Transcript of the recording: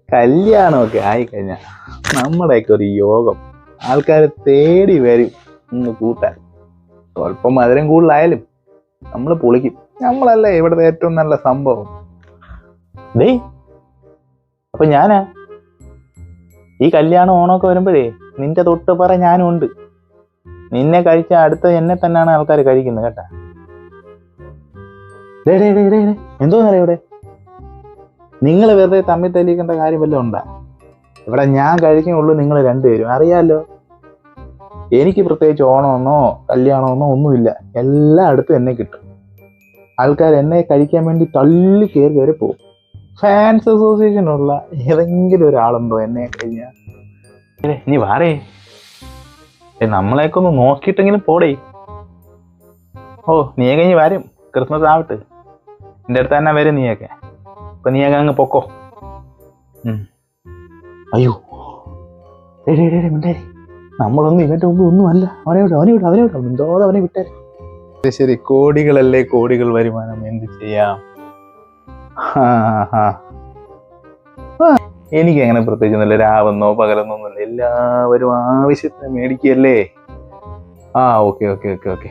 കല്യാണമൊക്കെ ആയിക്കഴിഞ്ഞാൽ നമ്മുടെയൊക്കെ ഒരു യോഗം ആൾക്കാർ തേടി വരും ഒന്ന് കൂട്ടാൻ. സ്വല്പം മധുരം കൂടുതലായാലും നമ്മൾ പൊളിക്കും. നമ്മളല്ലേ ഇവിടുത്തെ ഏറ്റവും നല്ല സംഭവം. ഡേ അപ്പൊ ഞാനാ ഈ കല്യാണം ഓണമൊക്കെ വരുമ്പോഴേ നിന്റെ തൊട്ട് പറ ഞാനും ഉണ്ട്. നിന്നെ കഴിച്ച അടുത്ത എന്നെ തന്നെയാണ് ആൾക്കാർ കഴിക്കുന്നത് കേട്ടാ. എന്തോന്നറിയ ഇവിടെ നിങ്ങൾ വെറുതെ തമ്മിൽ തെളിയിക്കേണ്ട കാര്യം വല്ലതും ഉണ്ടാ? ഇവിടെ ഞാൻ കഴിക്കുന്നുള്ളൂ, നിങ്ങൾ രണ്ടുപേരും അറിയാലോ. എനിക്ക് പ്രത്യേകിച്ച് ഓണമെന്നോ കല്യാണമെന്നോ ഒന്നുമില്ല. എല്ലായിടത്തും എന്നെ കിട്ടും. ആൾക്കാർ എന്നെ കഴിക്കാൻ വേണ്ടി തള്ളി കയറി പോകും. ഫാൻസ് അസോസിയേഷനുള്ള ഏതെങ്കിലും ഒരാളുണ്ടോ എന്നെ കഴിഞ്ഞാൽ? നീ വാറേ, നമ്മളെയൊക്കെ ഒന്ന് നോക്കിയിട്ടെങ്കിലും പോടേ. ഓ നീ കഴിഞ്ഞ് വരും, ക്രിസ്മസ് ആവട്ടെ. എൻ്റെ അടുത്ത് തന്നെ വരും നീയൊക്കെ. അപ്പൊ നീയൊക്കെ അങ്ങ് പൊക്കോ. അയ്യോ മിണ്ടാരി, നമ്മളൊന്നും ഇവന്റെ മുമ്പ് ഒന്നും അല്ല. അവനെ എന്തോ അവനെ വിട്ടാരെ. ശരി, കോടികളല്ലേ കോടികൾ വരുമാനം, എന്ത് ചെയ്യാം. എനിക്ക് അങ്ങനെ പ്രത്യേകിച്ച് ഒന്നുമില്ല. രാവെന്നോ പകലെന്നോ ഒന്നുമില്ല. എല്ലാവരും ആവശ്യത്തിന് മേടിക്കല്ലേ. ഓക്കെ.